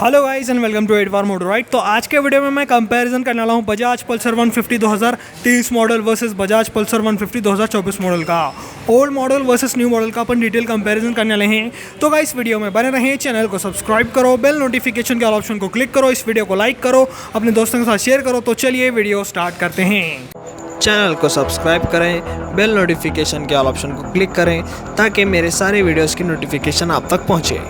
Hello guys and welcome to एडवार motor right. तो आज के वीडियो में मैं कंपैरिजन करने वाला हूँ Bajaj Pulsar 150 2023 model versus Bajaj Pulsar 150 2024 model का। Old model versus new model का अपन डिटेल कंपैरिजन करने वाले हैं। तो गाइस वीडियो में बने रहें, चैनल को सब्सक्राइब करो, बेल नोटिफिकेशन के ऑप्शन को क्लिक करो, इस वीडियो को लाइक करो, अपने दोस्तों के साथ शेयर करो। तो चलिए वीडियो स्टार्ट करते हैं। चैनल को सब्सक्राइब करें, बेल नोटिफिकेशन के ऑप्शन को क्लिक करें ताकि मेरे सारे वीडियोस की नोटिफिकेशन आप तक पहुंचे।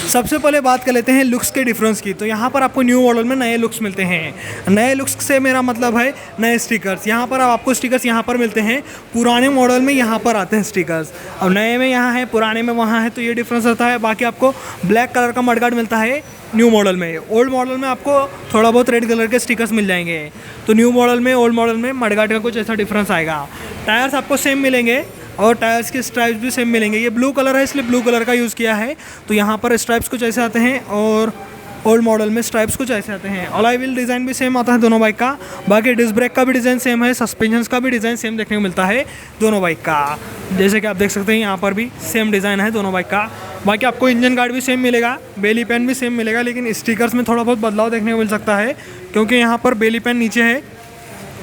सबसे पहले बात कर लेते हैं लुक्स के डिफरेंस की। तो यहाँ पर आपको न्यू मॉडल में नए लुक्स मिलते हैं। नए लुक्स से मेरा मतलब है नए स्टिकर्स। यहाँ पर आपको स्टिकर्स यहाँ पर मिलते हैं, पुराने मॉडल में यहाँ पर आते हैं स्टिकर्स। अब नए में यहाँ है, पुराने में वहाँ है, तो ये डिफरेंस रहता है। बाकी आपको ब्लैक कलर का मडगार्ड मिलता है न्यू मॉडल में। ओल्ड मॉडल में आपको थोड़ा बहुत रेड कलर के स्टिकर्स मिल जाएंगे। तो न्यू मॉडल में ओल्ड मॉडल में मडगार्ड का कुछ ऐसा डिफरेंस आएगा। टायर्स आपको सेम मिलेंगे और टायर्स के स्ट्राइप्स भी सेम मिलेंगे। ये ब्लू कलर है इसलिए ब्लू कलर का यूज़ किया है। तो यहाँ पर स्ट्राइप्स कुछ ऐसे आते हैं और ओल्ड मॉडल में स्ट्राइप्स कुछ ऐसे आते हैं। अलॉय व्हील डिज़ाइन भी सेम आता है दोनों बाइक का। बाकी डिस्क ब्रेक का भी डिज़ाइन सेम है, सस्पेंशन का भी डिज़ाइन सेम देखने को मिलता है दोनों बाइक का। जैसे कि आप देख सकते हैं यहाँ पर भी सेम डिज़ाइन है दोनों बाइक का। बाकी आपको इंजन गार्ड भी सेम मिलेगा, बेली पैन भी सेम मिलेगा, लेकिन स्टिकर्स में थोड़ा बहुत बदलाव देखने को मिल सकता है क्योंकि यहाँ पर बेली पैन नीचे है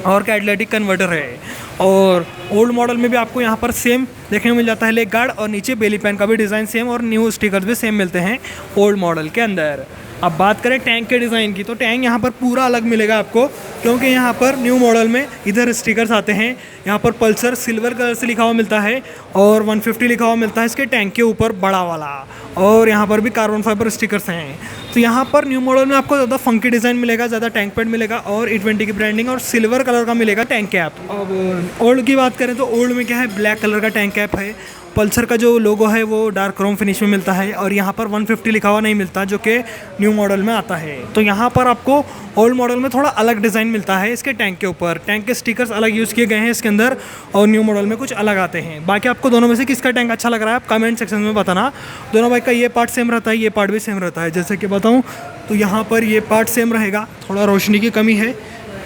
और कैटलिटिक कन्वर्टर है। और ओल्ड मॉडल में भी आपको यहाँ पर सेम देखने को मिल जाता है लेग गार्ड और नीचे बेली पैन का भी डिज़ाइन सेम और न्यू स्टिकर्स भी सेम मिलते हैं ओल्ड मॉडल के अंदर। अब बात करें टैंक के डिज़ाइन की, तो टैंक यहाँ पर पूरा अलग मिलेगा आपको क्योंकि यहाँ पर न्यू मॉडल में इधर स्टिकर्स आते हैं। यहाँ पर पल्सर सिल्वर कलर से लिखा हुआ मिलता है और 150 लिखा हुआ मिलता है इसके टैंक के ऊपर बड़ा वाला, और यहाँ पर भी कार्बन फाइबर स्टिकर्स हैं। तो यहाँ पर न्यू मॉडल में आपको ज़्यादा फंकी डिज़ाइन मिलेगा, ज़्यादा टैंक पैड मिलेगा और E20 की ब्रांडिंग और सिल्वर कलर का मिलेगा टैंक कैप। अब ओल्ड की बात करें तो ओल्ड में क्या है, ब्लैक कलर का टैंक कैप है। पल्सर का जो लोगो है वो डार्क क्रोम फिनिश में मिलता है और यहाँ पर 150 लिखा हुआ नहीं मिलता जो कि न्यू मॉडल में आता है। तो यहाँ पर आपको ओल्ड मॉडल में थोड़ा अलग डिज़ाइन मिलता है इसके टैंक के ऊपर। टैंक के स्टिकर्स अलग यूज़ किए गए हैं इसके अंदर और न्यू मॉडल में कुछ अलग आते हैं। बाकी आपको दोनों में से किसका टैंक अच्छा लग रहा है आप कमेंट सेक्शन में बताना। दोनों बाइक का ये पार्ट सेम रहता है, ये पार्ट भी सेम रहता है। जैसे कि बताऊँ तो यहाँ पर ये पार्ट सेम रहेगा, थोड़ा रोशनी की कमी है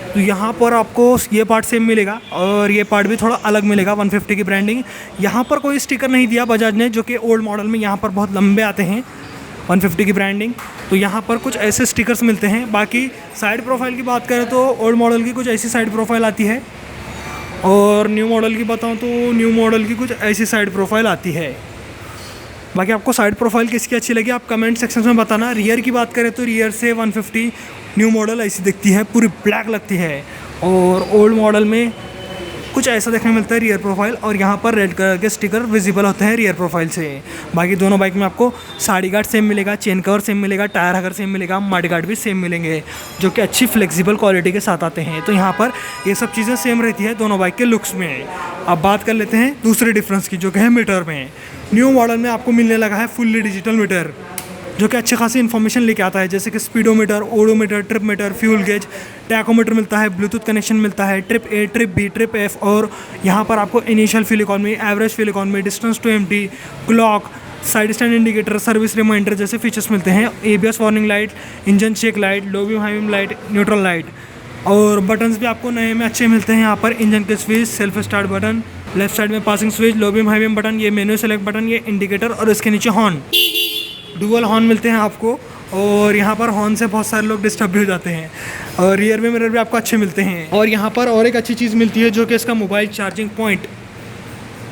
तो यहाँ पर आपको ये पार्ट सेम मिलेगा और ये पार्ट भी थोड़ा अलग मिलेगा 150 की ब्रांडिंग। यहाँ पर कोई स्टिकर नहीं दिया बजाज ने जो कि ओल्ड मॉडल में यहाँ पर बहुत लंबे आते हैं 150 की ब्रांडिंग। तो यहाँ पर कुछ ऐसे स्टिकर्स मिलते हैं। बाकी साइड प्रोफाइल की बात करें तो ओल्ड मॉडल की कुछ ऐसी साइड प्रोफाइल आती है और न्यू मॉडल की बताऊँ तो न्यू मॉडल की कुछ ऐसी साइड प्रोफाइल आती है। बाकी आपको साइड प्रोफाइल किसकी अच्छी लगी आप कमेंट सेक्शन में बताना। रियर की बात करें तो रियर से 150 न्यू मॉडल ऐसी दिखती है, पूरी ब्लैक लगती है और ओल्ड मॉडल में कुछ ऐसा देखने मिलता है रियर प्रोफाइल और यहाँ पर रेड कलर के स्टिकर विजिबल होते हैं रियर प्रोफाइल से। बाकी दोनों बाइक में आपको साड़ी गार्ड सेम मिलेगा, चेन कवर सेम मिलेगा, टायर हगर सेम मिलेगा, मड गार्ड भी सेम मिलेंगे जो कि अच्छी फ्लेक्सिबल क्वालिटी के साथ आते हैं। तो यहाँ पर ये सब चीज़ें सेम रहती है दोनों बाइक के लुक्स में। अब बात कर लेते हैं दूसरे डिफरेंस की जो कि है मीटर में। न्यू मॉडल में आपको मिलने लगा है फुल्ली डिजिटल मीटर जो कि अच्छी खासी इन्फॉर्मेशन लेके आता है, जैसे कि speedometer, odometer, trip meter, fuel gauge, tachometer मिलता है, ब्लूटूथ कनेक्शन मिलता है, trip A, trip B, trip F और यहाँ पर आपको initial fuel economy, average fuel economy, distance to empty, clock, side stand indicator, service reminder जैसे फीचर्स मिलते हैं। ABS warning light, engine check light, low beam high beam light, neutral light और buttons भी आपको नए में अच्छे मिलते हैं। यहाँ पर इंजन के switch, self start button, left side में passing switch, low beam high beam button, ये मेन्यू सेलेक्ट बटन, ये इंडिकेटर और इसके नीचे हॉर्न, डुअल हॉर्न मिलते हैं आपको। और यहाँ पर हॉर्न से बहुत सारे लोग डिस्टर्ब भी हो जाते हैं। और रियर में मिरर भी आपको अच्छे मिलते हैं। और यहाँ पर और एक अच्छी चीज़ मिलती है जो कि इसका मोबाइल चार्जिंग पॉइंट,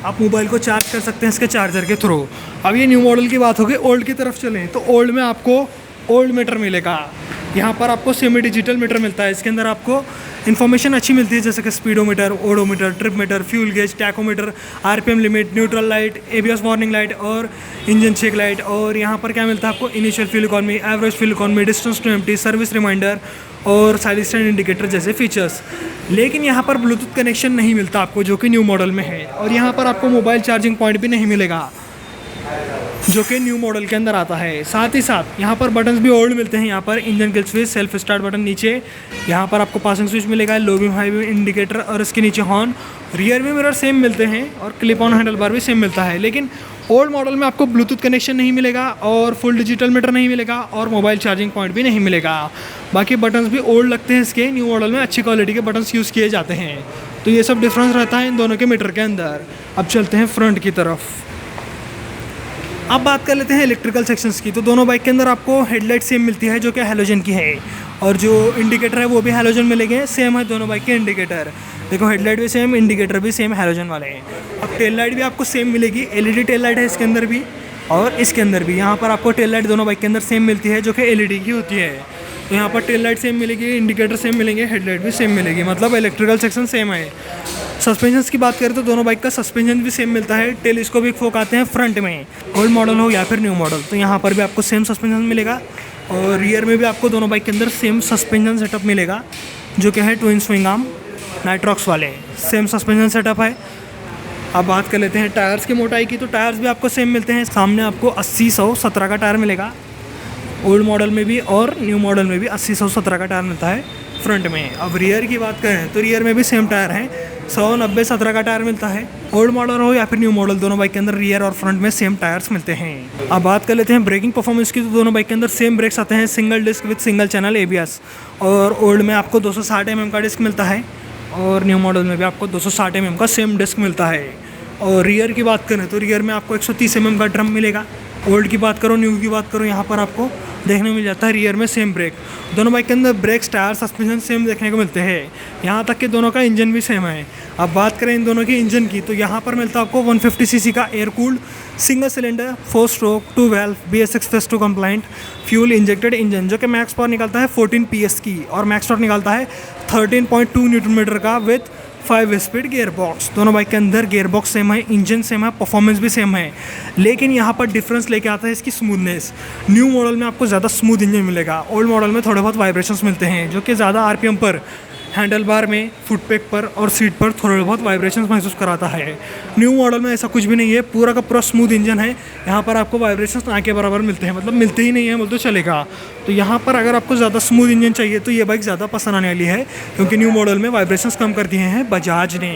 आप मोबाइल को चार्ज कर सकते हैं इसके चार्जर के थ्रू। अब ये न्यू मॉडल की बात होगी, ओल्ड की तरफ चलें तो ओल्ड में आपको ओल्ड मीटर मिलेगा। यहाँ पर आपको सेमी डिजिटल मीटर मिलता है, इसके अंदर आपको इन्फॉर्मेशन अच्छी मिलती है जैसे कि speedometer, odometer, trip meter, fuel gauge, tachometer, RPM limit, neutral light, ABS warning light और इंजन चेक लाइट। और यहाँ पर क्या मिलता है आपको initial fuel economy, average fuel economy, distance to empty, service reminder और साइड स्टैंड इंडिकेटर जैसे फीचर्स। लेकिन यहाँ पर ब्लूटूथ कनेक्शन नहीं मिलता आपको जो कि न्यू मॉडल में है। और यहाँ पर आपको मोबाइल चार्जिंग पॉइंट भी नहीं मिलेगा जो कि न्यू मॉडल के अंदर आता है। साथ ही साथ यहाँ पर बटन्स भी ओल्ड मिलते हैं। यहाँ पर engine kill switch, self start button नीचे, यहाँ पर आपको पासिंग स्विच मिलेगा, लो बीम हाई बीम इंडिकेटर और इसके नीचे हॉर्न। रियर में मिरर सेम मिलते हैं और क्लिप ऑन हैंडल बार भी सेम मिलता है। लेकिन ओल्ड मॉडल में आपको ब्लूटूथ कनेक्शन नहीं मिलेगा और फुल डिजिटल मीटर नहीं मिलेगा और मोबाइल चार्जिंग पॉइंट भी नहीं मिलेगा। बाकी बटन्स भी ओल्ड लगते हैं इसके, न्यू मॉडल में अच्छी क्वालिटी के बटन्स यूज़ किए जाते हैं। तो ये सब डिफरेंस रहता है इन दोनों के मीटर के अंदर। अब चलते हैं फ्रंट की तरफ। अब बात कर लेते हैं इलेक्ट्रिकल सेक्शंस की। तो दोनों बाइक के अंदर आपको हेडलाइट सेम मिलती है जो कि हैलोजन की है, और जो इंडिकेटर है वो भी हैलोजन मिलेंगे, सेम है दोनों बाइक के इंडिकेटर। देखो हेडलाइट भी सेम, इंडिकेटर भी सेम हैलोजन वाले हैं। अब टेल लाइट भी आपको सेम मिलेगी, एलईडी टेल लाइट है इसके अंदर भी और इसके अंदर भी। यहाँ पर आपको टेल लाइट दोनों बाइक के अंदर सेम मिलती है जो कि एलईडी की होती है। तो यहाँ पर टेल लाइट सेम मिलेगी, इंडिकेटर सेम मिलेंगे, हेडलाइट भी सेम मिलेगी, मतलब इलेक्ट्रिकल सेक्शन सेम है। सस्पेंशन की बात करें तो दोनों बाइक का सस्पेंशन भी सेम मिलता है। टेलीस्कोपिक फोक आते हैं फ्रंट में, ओल्ड मॉडल हो या फिर न्यू मॉडल, तो यहाँ पर भी आपको सेम सस्पेंशन मिलेगा। और रियर में भी आपको दोनों बाइक के अंदर सेम सस्पेंशन सेटअप मिलेगा जो कि है ट्विन स्विंग आर्म नाइट्रॉक्स वाले, सेम सस्पेंशन सेटअप है। अब बात कर लेते हैं टायर्स की मोटाई की। तो टायर्स भी आपको सेम मिलते हैं। सामने आपको 80-100-17 का टायर मिलेगा ओल्ड मॉडल में भी, और न्यू मॉडल में भी 80-100-17 का टायर मिलता है फ्रंट में। अब रियर की बात करें तो रियर में भी सेम टायर है, 100-90-17 का टायर मिलता है। ओल्ड मॉडल हो या फिर न्यू मॉडल, दोनों बाइक के अंदर रियर और फ्रंट में सेम टायर्स मिलते हैं। अब बात कर लेते हैं ब्रेकिंग परफॉर्मेंस की। तो दोनों बाइक के अंदर सेम ब्रेक्स आते हैं, single disc with single channel ABS, और ओल्ड में आपको 260 mm का डिस्क मिलता है और न्यू मॉडल में भी आपको 260 mm का सेम डिस्क मिलता है। और रियर की बात करें तो रियर में आपको 130 mm का ड्रम मिलेगा। ओल्ड की बात करो, न्यू की बात करो, यहाँ पर आपको देखने को मिल जाता है रियर में सेम ब्रेक। दोनों बाइक के अंदर ब्रेक्स, टायर, सस्पेंशन सेम देखने को मिलते हैं। यहाँ तक कि दोनों का इंजन भी सेम है। अब बात करें इन दोनों की इंजन की, तो यहाँ पर मिलता है आपको 150 cc का air cooled single cylinder 4 stroke 2 valve BS6 phase 2 compliant fuel injected engine, जो कि मैक्स पावर निकालता है 14 PS की और मैक्स टॉर्क निकालता है 13.2 Nm का विद 5 स्पीड गियर बॉक्स। दोनों बाइक के अंदर गियर बॉक्स सेम है, इंजन सेम है, परफॉर्मेंस भी सेम है, लेकिन यहाँ पर डिफरेंस लेके आता है इसकी स्मूथनेस। न्यू मॉडल में आपको ज़्यादा स्मूथ इंजन मिलेगा, ओल्ड मॉडल में थोड़े बहुत वाइब्रेशंस मिलते हैं जो कि ज़्यादा RPM पर, हैंडल बार में, फुट पैक पर और सीट पर थोड़े बहुत वाइब्रेशंस महसूस कराता है। न्यू मॉडल में ऐसा कुछ भी नहीं है, पूरा का पूरा स्मूथ इंजन है। यहाँ पर आपको वाइब्रेशंस ना के बराबर मिलते हैं, मतलब मिलते ही नहीं है बोल तो चलेगा। तो यहाँ पर अगर आपको ज़्यादा स्मूथ इंजन चाहिए तो ये बाइक ज़्यादा पसंद आने वाली है, क्योंकि न्यू मॉडल में वाइब्रेशंस कम कर दिए हैं बजाज ने।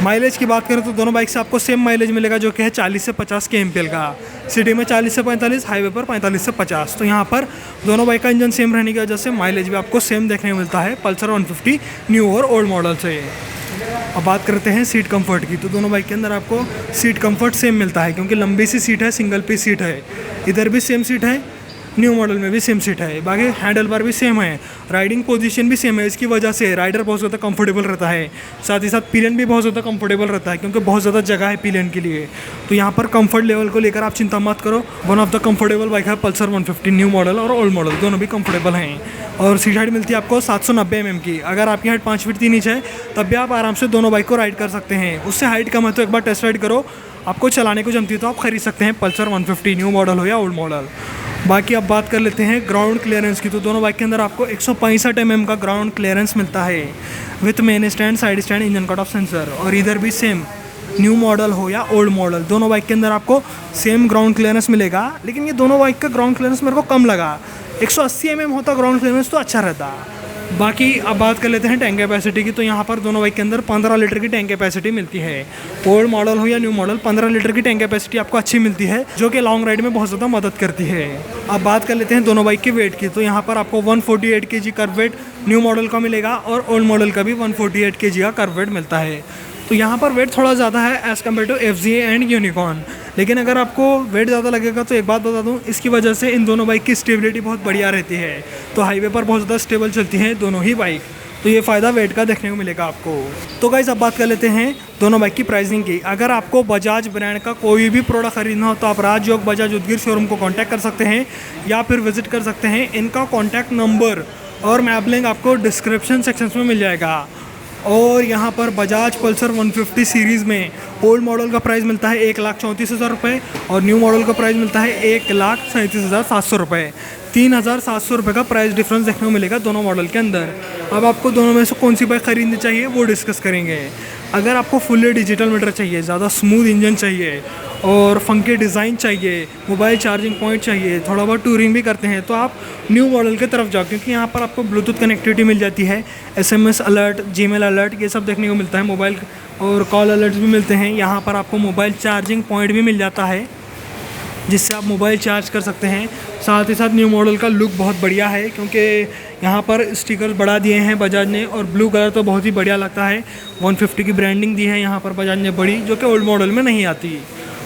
माइलेज की बात करें तो दोनों बाइक से आपको सेम माइलेज मिलेगा जो कि है 40 से 50 kmpl का। सिटी में 40 से 45, हाईवे पर 45 से 50। तो यहाँ पर दोनों बाइक का इंजन सेम रहने की वजह से माइलेज भी आपको सेम देखने को मिलता है पल्सर 150 न्यू और ओल्ड मॉडल से। अब बात करते हैं सीट कंफर्ट की। तो दोनों बाइक के अंदर आपको सीट कंफर्ट सेम मिलता है, क्योंकि लंबी सी सीट है, सिंगल पीस सीट है। इधर भी सेम सीट है, न्यू मॉडल में भी सेम सीट है। बाकी हैंडल बार भी सेम है, राइडिंग पोजीशन भी सेम है। इसकी वजह से राइडर बहुत ज़्यादा कंफर्टेबल रहता है, साथ ही साथ पिलियन भी बहुत ज़्यादा कंफर्टेबल रहता है, क्योंकि बहुत ज़्यादा जगह है पिलियन के लिए। तो यहाँ पर कंफर्ट लेवल को लेकर आप चिंता मत करो। One of the comfortable bike है पल्सर 150 न्यू मॉडल और ओल्ड मॉडल, दोनों भी कंफर्टेबल हैं। और सीट हाइट मिलती है आपको 790 mm की। अगर आपकी हाइट 5 फीट 3 इंच है तब भी आप आराम से दोनों बाइक को राइड कर सकते हैं। उससे हाइट कम है तो एक बार टेस्ट राइड करो, आपको चलाने को जमती है तो आप खरीद सकते हैं पल्सर 150 न्यू मॉडल हो या ओल्ड मॉडल। बाकी अब बात कर लेते हैं ग्राउंड क्लियरेंस की। तो दोनों बाइक के अंदर आपको 165 mm का ग्राउंड क्लियरेंस मिलता है with main stand, side stand, engine cut off sensor. और इधर भी सेम, न्यू मॉडल हो या ओल्ड मॉडल, दोनों बाइक के अंदर आपको सेम ग्राउंड क्लियरेंस मिलेगा। लेकिन ये दोनों बाइक का ग्राउंड क्लियरेंस मेरे को कम लगा, 180 mm होता ग्राउंड क्लियरेंस तो अच्छा रहता। बाकी अब बात कर लेते हैं टैंक कैपेसिटी की। तो यहाँ पर दोनों बाइक के अंदर 15 लीटर की टैंक कैपेसिटी मिलती है। ओल्ड मॉडल हो या न्यू मॉडल, 15 लीटर की टैंक कैपेसिटी आपको अच्छी मिलती है, जो कि लॉन्ग राइड में बहुत ज़्यादा मदद करती है। अब बात कर लेते हैं दोनों बाइक के वेट की। तो यहाँ पर आपको 148 kg curve wait new model का मिलेगा और ओल्ड मॉडल का भी 148 kg का कर्व वेट मिलता है। तो यहाँ पर वेट थोड़ा ज़्यादा है as compared to FZA and Unicorn. लेकिन अगर आपको वेट ज़्यादा लगेगा तो एक बात बता दूँ, इसकी वजह से इन दोनों बाइक की स्टेबिलिटी बहुत बढ़िया रहती है। तो हाईवे पर बहुत ज़्यादा स्टेबल चलती हैं दोनों ही बाइक, तो ये फ़ायदा वेट का देखने को मिलेगा आपको। तो गाइस अब बात कर लेते हैं दोनों बाइक की प्राइसिंग की। अगर आपको बजाज ब्रांड का कोई भी प्रोडक्ट खरीदना हो तो आप राजयोग बजाज उदगीर शोरूम को कांटेक्ट कर सकते हैं या फिर विजिट कर सकते हैं। इनका कॉन्टैक्ट नंबर और मैप लिंक आपको डिस्क्रिप्शन सेक्शन में मिल जाएगा। और यहाँ पर बजाज पल्सर 150 सीरीज़ में ओल्ड मॉडल का प्राइस मिलता है 1,34,000 रुपये और न्यू मॉडल का प्राइस मिलता है 1,37,700 रुपये। 3,700 रुपये का प्राइस डिफरेंस देखने को मिलेगा दोनों मॉडल के अंदर। अब आपको दोनों में से कौन सी बाइक खरीदनी चाहिए वो डिस्कस करेंगे। अगर आपको फुल्ली डिजिटल मीटर चाहिए, ज़्यादा स्मूथ इंजन चाहिए और फंकी डिज़ाइन चाहिए, मोबाइल चार्जिंग पॉइंट चाहिए, थोड़ा बहुत टूरिंग भी करते हैं, तो आप न्यू मॉडल की तरफ जाओ, क्योंकि यहाँ पर आपको ब्लूटूथ कनेक्टिविटी मिल जाती है, SMS अलर्ट, जीमेल अलर्ट, ये सब देखने को मिलता है। मोबाइल और कॉल अलर्ट्स भी मिलते हैं। यहाँ पर आपको मोबाइल चार्जिंग पॉइंट भी मिल जाता है जिससे आप मोबाइल चार्ज कर सकते हैं। साथ ही साथ न्यू मॉडल का लुक बहुत बढ़िया है, क्योंकि यहाँ पर स्टिकर्स बढ़ा दिए हैं बजाज ने और ब्लू कलर तो बहुत ही बढ़िया लगता है। 150 की ब्रांडिंग दी है यहाँ पर बजाज ने बड़ी, जो कि ओल्ड मॉडल में नहीं आती।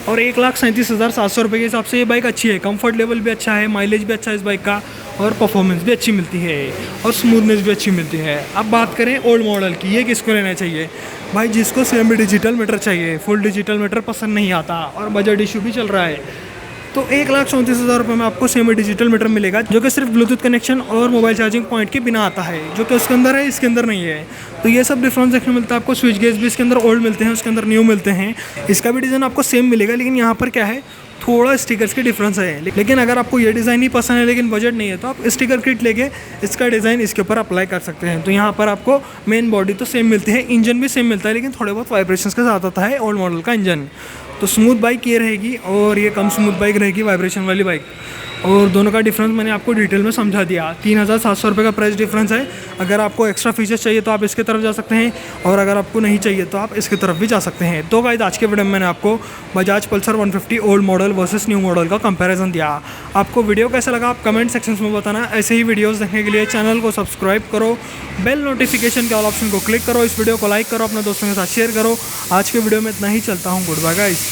और 1,37,700 रुपये के हिसाब से ये बाइक अच्छी है। कंफर्ट लेवल भी अच्छा है, माइलेज भी अच्छा है इस बाइक का, और परफॉर्मेंस भी अच्छी मिलती है और स्मूथनेस भी अच्छी मिलती है। अब बात करें ओल्ड मॉडल की, ये किसको लेना चाहिए भाई? जिसको सेमी डिजिटल मीटर चाहिए, फुल डिजिटल मीटर पसंद नहीं आता और बजट इशू भी चल रहा है, तो 1,34,000 रुपये में आपको सेमी डिजिटल मीटर मिलेगा, जो कि सिर्फ ब्लूटूथ कनेक्शन और मोबाइल चार्जिंग पॉइंट के बिना आता है, जो कि उसके अंदर है, इसके अंदर नहीं है। तो ये सब डिफरेंस देखने मिलता है आपको। स्विच गेज भी इसके अंदर ओल्ड मिलते हैं, उसके अंदर न्यू मिलते हैं। इसका भी डिज़ाइन आपको सेम मिलेगा, लेकिन यहाँ पर क्या है, थोड़ा स्टिकर्स की डिफरेंस है। लेकिन अगर आपको ये डिज़ाइन ही पसंद है लेकिन बजट नहीं है, तो आप स्टिकर किट लेके इसका डिज़ाइन इसके ऊपर अप्लाई कर सकते हैं। तो यहाँ पर आपको मेन बॉडी तो सेम मिलती है, इंजन भी सेम मिलता है, लेकिन थोड़े बहुत वाइब्रेशंस के साथ आता है ओल्ड मॉडल का इंजन। तो स्मूथ बाइक ये रहेगी और ये कम स्मूथ बाइक रहेगी, वाइब्रेशन वाली बाइक। और दोनों का डिफरेंस मैंने आपको डिटेल में समझा दिया। 3,700 रुपये का प्राइस डिफरेंस है। अगर आपको एक्स्ट्रा फीचर्स चाहिए तो आप इसकी तरफ जा सकते हैं, और अगर आपको नहीं चाहिए तो आप इसकी तरफ भी जा सकते हैं। तो गाइस, आज के वीडियो में मैंने आपको Bajaj Pulsar 150 old model versus new model का कंपैरिजन दिया। आपको वीडियो कैसा लगा आप कमेंट सेक्शन में बताना। ऐसे ही वीडियोस देखने के लिए चैनल को सब्सक्राइब करो, बेल नोटिफिकेशन के ऑल ऑप्शन को क्लिक करो, इस वीडियो को लाइक करो, अपने दोस्तों के साथ शेयर करो। आज के वीडियो में इतना ही, चलता हूँ, गुड बाय गाइस।